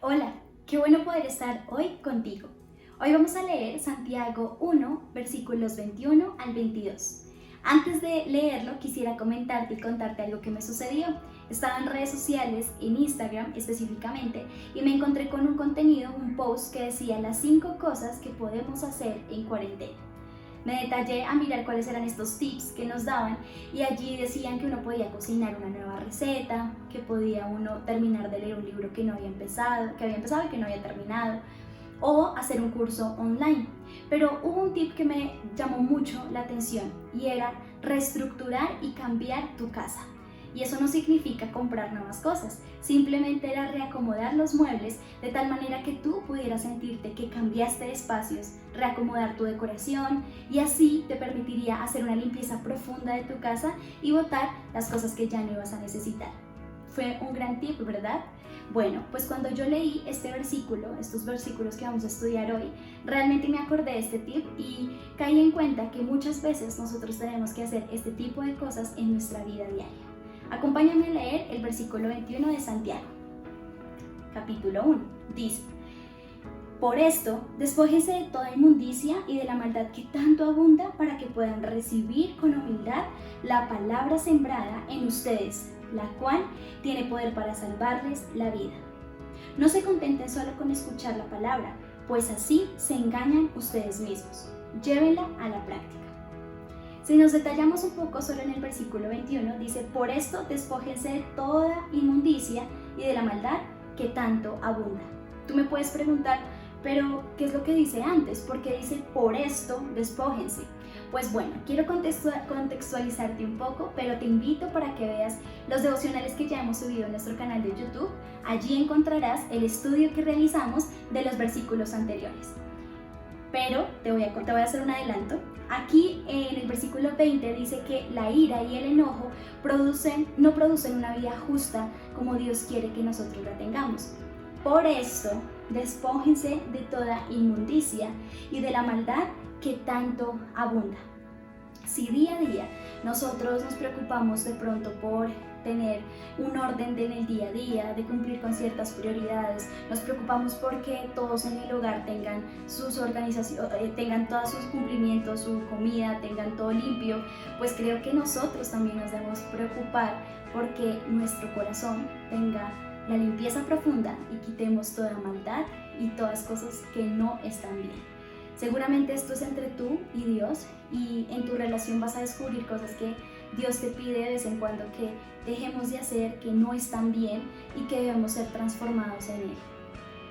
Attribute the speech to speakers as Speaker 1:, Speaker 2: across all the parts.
Speaker 1: Hola, qué bueno poder estar hoy contigo. Hoy vamos a leer Santiago 1, versículos 21 al 22. Antes de leerlo, quisiera comentarte y contarte algo que me sucedió. Estaba en redes sociales, en Instagram específicamente, y me encontré con un contenido, un post que decía las 5 cosas que podemos hacer en cuarentena. Me detallé a mirar cuáles eran estos tips que nos daban y allí decían que uno podía cocinar una nueva receta, que podía uno terminar de leer un libro que había empezado y que no había terminado, o hacer un curso online. Pero hubo un tip que me llamó mucho la atención y era reestructurar y cambiar tu casa. Y eso no significa comprar nuevas cosas, simplemente era reacomodar los muebles de tal manera que tú pudieras sentirte que cambiaste de espacios, reacomodar tu decoración y así te permitiría hacer una limpieza profunda de tu casa y botar las cosas que ya no ibas a necesitar. Fue un gran tip, ¿verdad? Bueno, pues cuando yo leí este versículo, estos versículos que vamos a estudiar hoy, realmente me acordé de este tip y caí en cuenta que muchas veces nosotros tenemos que hacer este tipo de cosas en nuestra vida diaria. Acompáñame a leer el versículo 21 de Santiago, capítulo 1. Dice: Por esto, despójense de toda inmundicia y de la maldad que tanto abunda para que puedan recibir con humildad la palabra sembrada en ustedes, la cual tiene poder para salvarles la vida. No se contenten solo con escuchar la palabra, pues así se engañan ustedes mismos. Llévenla a la práctica. Si nos detallamos un poco solo en el versículo 21, dice: Por esto despójense de toda inmundicia y de la maldad que tanto abunda. Tú me puedes preguntar, pero ¿qué es lo que dice antes? ¿Por qué dice por esto despójense? Pues bueno, quiero contextualizarte un poco, pero te invito para que veas los devocionales que ya hemos subido en nuestro canal de YouTube. Allí encontrarás el estudio que realizamos de los versículos anteriores. Pero te voy a hacer un adelanto. Aquí en el versículo 20 dice que la ira y el enojo no producen una vida justa como Dios quiere que nosotros la tengamos. Por esto, despójense de toda inmundicia y de la maldad que tanto abunda. Si día a día nosotros nos preocupamos de pronto por tener un orden en el día a día, de cumplir con ciertas prioridades, nos preocupamos porque todos en el hogar tengan sus organizaciones, tengan todos sus cumplimientos, su comida, tengan todo limpio, pues creo que nosotros también nos debemos preocupar porque nuestro corazón tenga la limpieza profunda y quitemos toda maldad y todas cosas que no están bien. Seguramente esto es entre tú y Dios, y en tu relación vas a descubrir cosas que Dios te pide de vez en cuando que dejemos de hacer, que no están bien y que debemos ser transformados en Él.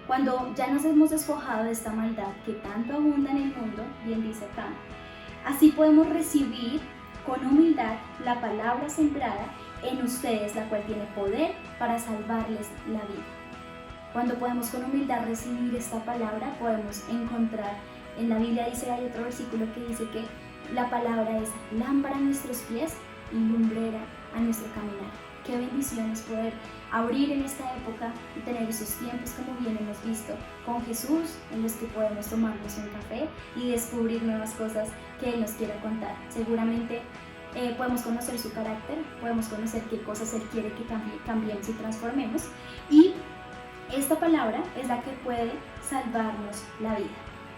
Speaker 1: Cuando ya nos hemos despojado de esta maldad que tanto abunda en el mundo, bien dice acá, así podemos recibir con humildad la palabra sembrada en ustedes, la cual tiene poder para salvarles la vida. Cuando podemos con humildad recibir esta palabra, podemos encontrar, en la Biblia dice, hay otro versículo que dice que la palabra es lámpara a nuestros pies y lumbrera a nuestro caminar. Qué bendición es poder abrir en esta época y tener esos tiempos, como bien hemos visto, con Jesús, en los que podemos tomarnos un café y descubrir nuevas cosas que Él nos quiera contar. Seguramente podemos conocer su carácter, podemos conocer qué cosas Él quiere que cambiemos y transformemos, y esta palabra es la que puede salvarnos la vida.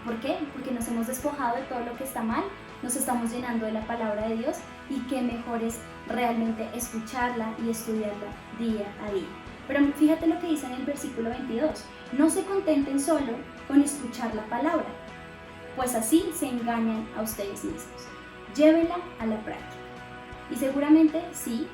Speaker 1: ¿Por qué? Porque nos hemos despojado de todo lo que está mal, nos estamos llenando de la palabra de Dios, y qué mejor es realmente escucharla y estudiarla día a día. Pero fíjate lo que dice en el versículo 22, no se contenten solo con escuchar la palabra, pues así se engañan a ustedes mismos. Llévenla a la práctica. Y seguramente sí,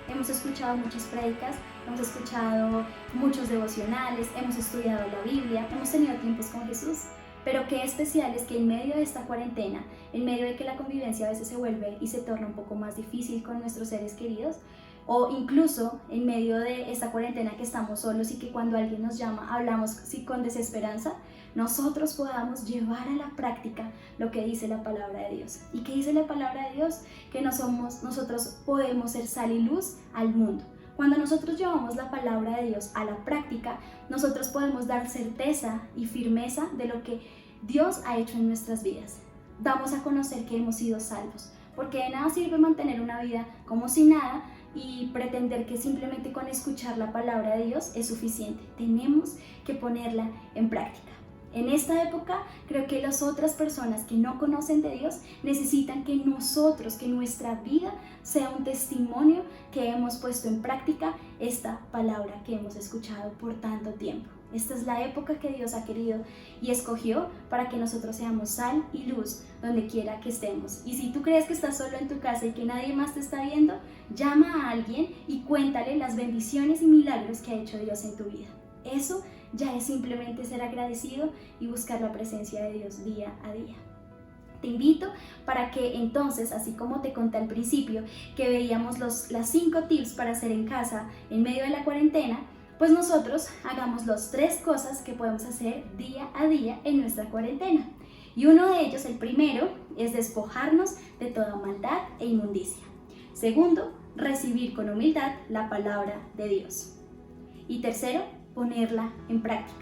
Speaker 1: hemos escuchado muchas prédicas, hemos escuchado muchos devocionales, hemos estudiado la Biblia, hemos tenido tiempos con Jesús. Pero qué especial es que en medio de esta cuarentena, en medio de que la convivencia a veces se vuelve y se torna un poco más difícil con nuestros seres queridos, o incluso en medio de esta cuarentena que estamos solos y que cuando alguien nos llama hablamos con desesperanza, nosotros podamos llevar a la práctica lo que dice la palabra de Dios. ¿Y qué dice la palabra de Dios? Que nosotros podemos ser sal y luz al mundo. Cuando nosotros llevamos la palabra de Dios a la práctica, nosotros podemos dar certeza y firmeza de lo que Dios ha hecho en nuestras vidas. Damos a conocer que hemos sido salvos, porque de nada sirve mantener una vida como si nada y pretender que simplemente con escuchar la palabra de Dios es suficiente. Tenemos que ponerla en práctica. En esta época creo que las otras personas que no conocen de Dios necesitan que nosotros, que nuestra vida sea un testimonio que hemos puesto en práctica esta palabra que hemos escuchado por tanto tiempo. Esta es la época que Dios ha querido y escogió para que nosotros seamos sal y luz donde quiera que estemos. Y si tú crees que estás solo en tu casa y que nadie más te está viendo, llama a alguien y cuéntale las bendiciones y milagros que ha hecho Dios en tu vida. Eso ya es simplemente ser agradecido y buscar la presencia de Dios día a día. Te invito para que entonces, así como te conté al principio, que veíamos las 5 tips para hacer en casa en medio de la cuarentena, pues nosotros hagamos las 3 cosas que podemos hacer día a día en nuestra cuarentena. Y uno de ellos, el primero, es despojarnos de toda maldad e inmundicia. Segundo, recibir con humildad la palabra de Dios. Y tercero, ponerla en práctica.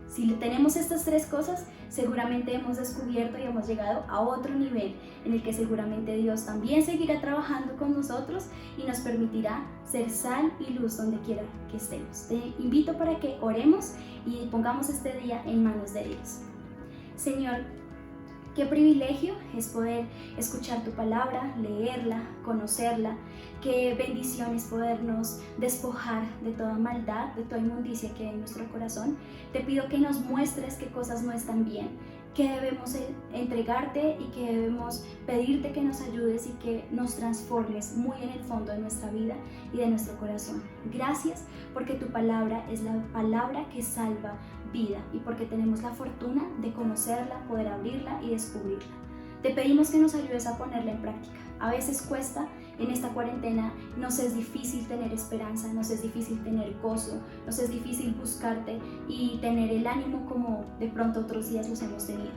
Speaker 1: Si tenemos estas 3 cosas, seguramente hemos descubierto y hemos llegado a otro nivel en el que seguramente Dios también seguirá trabajando con nosotros y nos permitirá ser sal y luz donde quiera que estemos. Te invito para que oremos y pongamos este día en manos de Dios. Señor, qué privilegio es poder escuchar tu palabra, leerla, conocerla. Qué bendición es podernos despojar de toda maldad, de toda inmundicia que hay en nuestro corazón. Te pido que nos muestres qué cosas no están bien, que debemos entregarte y que debemos pedirte que nos ayudes y que nos transformes muy en el fondo de nuestra vida y de nuestro corazón. Gracias porque tu palabra es la palabra que salva vida y porque tenemos la fortuna de conocerla, poder abrirla y descubrirla. Te pedimos que nos ayudes a ponerla en práctica. A veces cuesta en esta cuarentena, nos es difícil tener esperanza, nos es difícil tener gozo, nos es difícil buscarte y tener el ánimo como de pronto otros días los hemos tenido.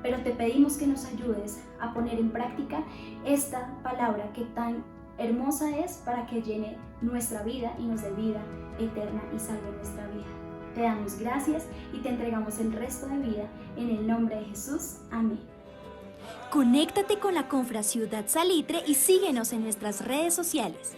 Speaker 1: Pero te pedimos que nos ayudes a poner en práctica esta palabra que tan hermosa es para que llene nuestra vida y nos dé vida eterna y salve nuestra vida. Te damos gracias y te entregamos el resto de vida en el nombre de Jesús. Amén.
Speaker 2: Conéctate con la Confra Ciudad Salitre y síguenos en nuestras redes sociales.